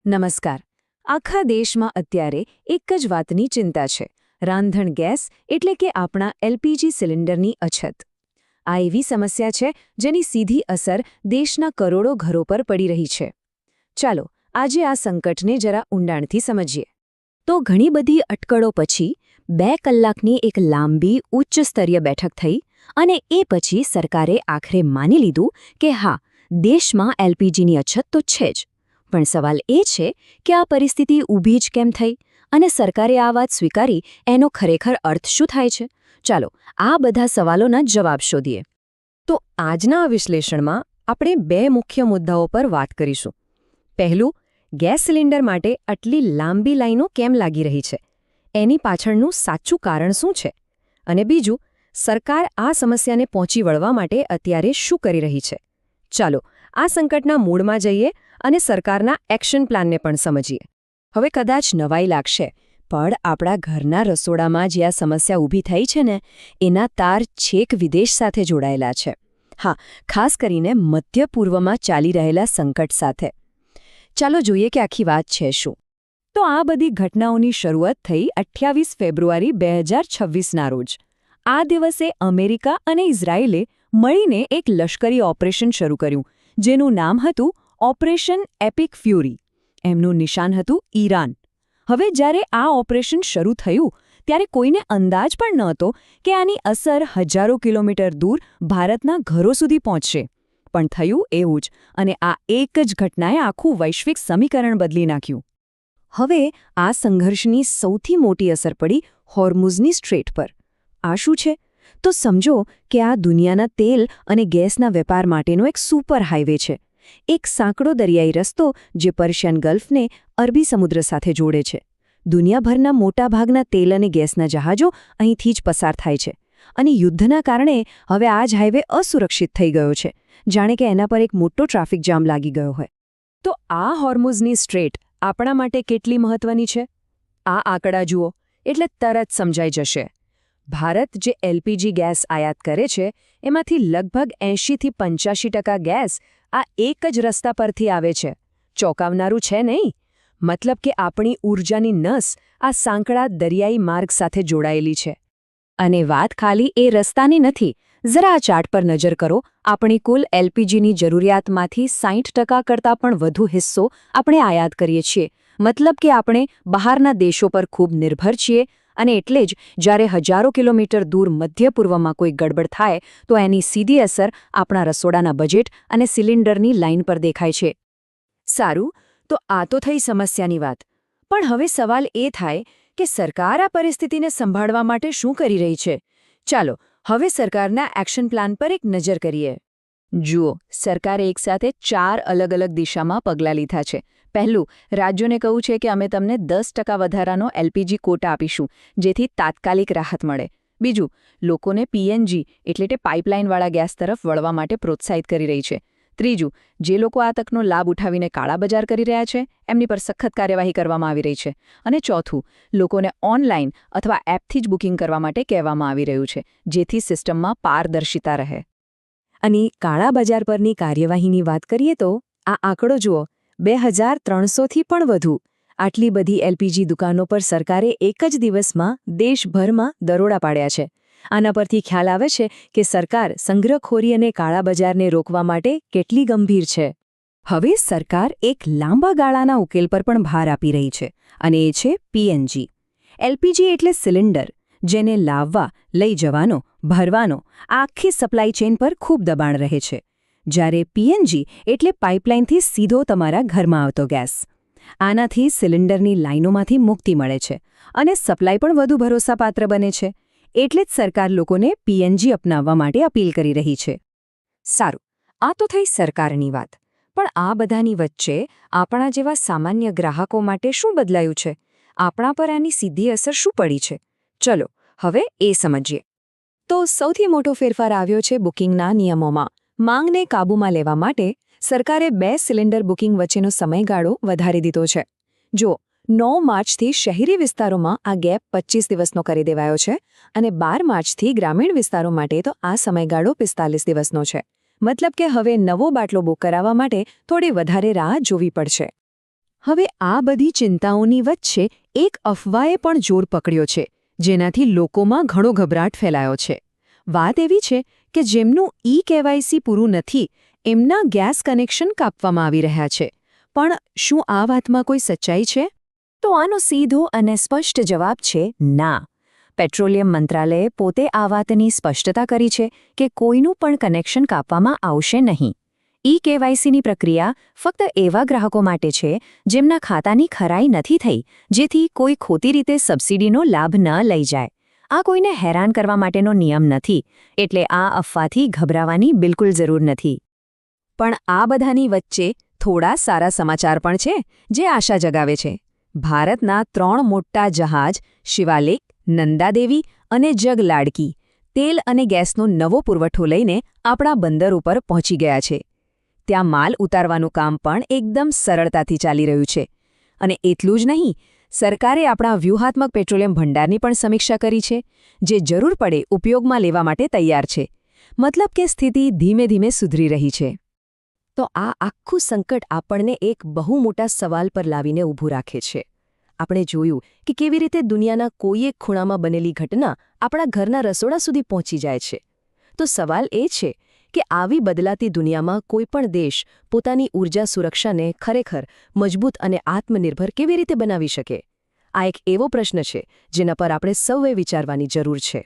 નમસ્કાર. આખા દેશમાં અત્યારે એક જ વાતની ચિંતા છે. રાંધણ ગેસ એટલે કે આપણા એલપીજી સિલિન્ડરની અછત. આ એવી સમસ્યા છે જેની સીધી અસર દેશના કરોડો ઘરો પર પડી રહી છે. ચાલો આજે આ સંકટને જરા ઊંડાણથી સમજીએ. તો ઘણી બધી અટકળો પછી 2 કલાકની એક લાંબી ઉચ્ચ સ્તરીય બેઠક થઈ અને એ પછી સરકારે આખરે માની લીધું કે હા, દેશમાં એલપીજીની અછત તો છે જ. પણ સવાલ એ છે કે આ પરિસ્થિતિ ઊભી જ કેમ થઈ અને સરકારે આ વાત સ્વીકારી એનો ખરેખર અર્થ શું થાય છે? ચાલો આ બધા સવાલોના જવાબ શોધીએ. તો આજના આ વિશ્લેષણમાં આપણે 2 મુખ્ય મુદ્દાઓ પર વાત કરીશું. પહેલું, ગેસ સિલિન્ડર માટે આટલી લાંબી લાઈનો કેમ લાગી રહી છે? એની પાછળનું સાચું કારણ શું છે? અને બીજું, સરકાર આ સમસ્યાને પહોંચી વળવા માટે અત્યારે શું કરી રહી છે? ચાલો આ સંકટના મૂળમાં જઈએ અને સરકારના એક્શન પ્લાનને પણ સમજીએ. હવે કદાચ નવાઈ લાગશે, પણ આપણા ઘરના રસોડામાં જે આ સમસ્યા ઊભી થઈ છે ને, એના તાર છેક વિદેશ સાથે જોડાયેલા છે. હા, ખાસ કરીને મધ્ય પૂર્વમાં ચાલી રહેલા સંકટ સાથે. ચાલો જોઈએ કે આખી વાત છે શું. તો આ બધી ઘટનાઓની શરૂઆત થઈ 28 ફેબ્રુઆરી 2026ના રોજ. આ દિવસે અમેરિકા અને ઇઝરાયેલે મળીને એક લશ્કરી ઓપરેશન શરૂ કર્યું, જેનું નામ હતું ઓપરેશન એપિક ફ્યુરી. એમનું નિશાન હતું ઈરાન. હવે જ્યારે આ ઓપરેશન શરૂ થયું ત્યારે કોઈને અંદાજ પણ નહોતો કે આની અસર હજારો કિલોમીટર દૂર ભારતના ઘરો સુધી પહોંચશે. પણ થયું એવું જ, અને આ એક જ ઘટનાએ આખું વૈશ્વિક સમીકરણ બદલી નાખ્યું. હવે આ સંઘર્ષની સૌથી મોટી અસર પડી હોર્મુઝની સ્ટ્રેટ પર. આ શું છે? તો સમજો કે આ દુનિયાના તેલ અને ગેસના વેપાર માટેનો એક સુપર હાઇવે છે. એક સાંકડો દરિયાઈ રસ્તો જે પર્શિયન ગલ્ફને અરબી સમુદ્ર સાથે જોડે છે. દુનિયાભરના મોટાભાગના તેલ અને ગેસના જહાજો અહીંથી જ પસાર થાય છે. અને યુદ્ધના કારણે હવે આ જ હાઇવે અસુરક્ષિત થઈ ગયો છે, જાણે કે એના પર એક મોટો ટ્રાફિક જામ લાગી ગયો હોય. તો આ હોર્મુઝની સ્ટ્રેટ આપણા માટે કેટલી મહત્વની છે? આ આંકડા જુઓ એટલે તરત સમજાઈ જશે. ભારત જે એલપીજી ગેસ આયાત કરે છે, એમાંથી લગભગ 80થી 85% ગેસ આ એક જ રસ્તા પરથી આવે છે. ચોંકાવનારું છે નહીં? મતલબ કે આપણી ઊર્જાની નસ આ સાંકડા દરિયાઈ માર્ગ સાથે જોડાયેલી છે. અને વાત ખાલી એ રસ્તાની નથી. જરા આ ચાર્ટ પર નજર કરો. આપણી કુલ એલપીજીની જરૂરિયાતમાંથી 60% કરતાં પણ વધુ હિસ્સો આપણે આયાત કરીએ છીએ. મતલબ કે આપણે બહારના દેશો પર ખૂબ નિર્ભર છીએ. અને એટલે જ જ્યારે હજારો કિલોમીટર દૂર મધ્ય પૂર્વમાં કોઈ ગડબડ થાય તો એની સીધી અસર આપણા રસોડાના બજેટ અને સિલિન્ડરની લાઇન પર દેખાય છે. સારું, તો આ તો થઈ સમસ્યાની વાત. પણ હવે સવાલ એ થાય કે સરકાર આ પરિસ્થિતિને સંભાળવા માટે શું કરી રહી છે? ચાલો હવે સરકારના એક્શન પ્લાન પર એક નજર કરીએ. જુઓ, સરકારે એકસાથે 4 અલગ-અલગ દિશામાં પગલાં લીધા છે. પહેલું, રાજ્યોને કહ્યું છે કે અમે તમને 10% વધારાનો એલપીજી કોટા આપીશું, જેથી તાત્કાલિક રાહત મળે. બીજું, લોકોને પીએનજી એટલે કે પાઇપલાઇનવાળા ગેસ તરફ વળવા માટે પ્રોત્સાહિત કરી રહી છે. ત્રીજું, જે લોકો આ તકનો લાભ ઉઠાવીને કાળાબજાર કરી રહ્યા છે, એમની પર સખત કાર્યવાહી કરવામાં આવી રહી છે. અને ચોથું, લોકોને ઓનલાઈન અથવા એપથી જ બુકિંગ કરવા માટે કહેવામાં આવી રહ્યું છે, જેથી સિસ્ટમમાં પારદર્શિતા રહે. અને કાળાબજાર પરની કાર્યવાહીની વાત કરીએ તો આ આંકડો જુઓ, 2300થી પણ વધુ. આટલી બધી એલપીજી દુકાનો પર સરકારે એક જ દિવસમાં દેશભરમાં દરોડા પાડ્યા છે. આના પરથી ખ્યાલ આવે છે કે સરકાર સંગ્રહખોરી અને કાળાબજારને રોકવા માટે કેટલી ગંભીર છે. હવે સરકાર એક લાંબા ગાળાના ઉકેલ પર પણ ભાર આપી રહી છે, અને એ છે પીએનજી. એલપીજી એટલે સિલિન્ડર, જેને લાવવા, લઈ જવાનો, ભરવાનો આખી સપ્લાય ચેઇન પર ખૂબ દબાણ રહે છે. જ્યારે પીએનજી એટલે પાઇપલાઇનથી સીધો તમારા ઘરમાં આવતો ગેસ. આનાથી સિલિન્ડરની લાઇનોમાંથી મુક્તિ મળે છે અને સપ્લાય પણ વધુ ભરોસાપાત્ર બને છે. એટલે જ સરકાર લોકોને પીએનજી અપનાવવા માટે અપીલ કરી રહી છે. સારું, આ તો થઈ સરકારની વાત. પણ આ બધાની વચ્ચે આપણા જેવા સામાન્ય ગ્રાહકો માટે શું બદલાયું છે? આપણા પર આની સીધી અસર શું પડી છે? ચલો હવે એ સમજીએ. તો સૌથી મોટો ફેરફાર આવ્યો છે બુકિંગના નિયમોમાં. માંગને કાબૂમાં લેવા માટે સરકારે 2 સિલિન્ડર બુકિંગ વચ્ચેનો સમયગાળો વધારી દીધો છે. જો 9 માર્ચથી શહેરી વિસ્તારોમાં આ ગેપ 25 દિવસનો કરી દેવાયો છે અને 12 માર્ચથી ગ્રામીણ વિસ્તારો માટે તો આ સમયગાળો 45 દિવસનો છે. મતલબ કે હવે નવો બાટલો બુક કરાવવા માટે થોડી વધારે રાહ જોવી પડશે. હવે આ બધી ચિંતાઓની વચ્ચે એક અફવાએ પણ જોર પકડ્યો છે, જેનાથી લોકોમાં ઘણો ગભરાટ ફેલાયો છે. વાત એવી છે કે જેમનું KYC પૂરું નથી, એમના ગેસ કનેક્શન કાપવામાં આવી રહ્યા છે. પણ શું આ વાતમાં કોઈ સચ્ચાઈ છે? તો આનો સીધો અને સ્પષ્ટ જવાબ છે ના. પેટ્રોલિયમ મંત્રાલયે પોતે આ વાતની સ્પષ્ટતા કરી છે કે કોઈનું પણ કનેક્શન કાપવામાં આવશે નહીં. KYCની પ્રક્રિયા ફક્ત એવા ગ્રાહકો માટે છે જેમના ખાતાની ખરાઈ નથી થઈ, જેથી કોઈ ખોટી રીતે સબસિડીનો લાભ ન લઈ જાય. આ કોઈને હેરાન કરવા માટેનો નિયમ નથી, એટલે આ અફવાથી ગભરાવાની બિલકુલ જરૂર નથી. પણ આ બધાની વચ્ચે થોડા સારા સમાચાર પણ છે, જે આશા જગાવે છે. ભારતના 3 મોટા જહાજ શિવાલિક, નંદાદેવી અને જગલાડકી તેલ અને ગેસનો નવો પુરવઠો લઈને આપણા બંદર ઉપર પહોંચી ગયા છે. ત્યાં માલ ઉતારવાનું કામ પણ એકદમ સરળતાથી ચાલી રહ્યું છે. અને એટલું જ નહીં, સરકારે આપણા વ્યૂહાત્મક પેટ્રોલિયમ ભંડારની પણ સમીક્ષા કરી છે, જે જરૂર પડે ઉપયોગમાં લેવા માટે તૈયાર છે. મતલબ કે સ્થિતિ ધીમે ધીમે સુધરી રહી છે. તો આ આખું સંકટ આપણને એક બહુ મોટા સવાલ પર લાવીને ઊભું રાખે છે. આપણે જોયું કે કેવી રીતે દુનિયાના કોઈ એક ખૂણામાં બનેલી ઘટના આપણા ઘરના રસોડા સુધી પહોંચી જાય છે. તો સવાલ એ છે કે આવી બદલાતી દુનિયામાં કોઈ પણ દેશ પોતાની ઊર્જા સુરક્ષાને ખરેખર મજબૂત અને આત્મનિર્ભર કેવી રીતે બનાવી શકે? આ એક એવો પ્રશ્ન છે જેના પર આપણે સૌએ વિચારવાની જરૂર છે.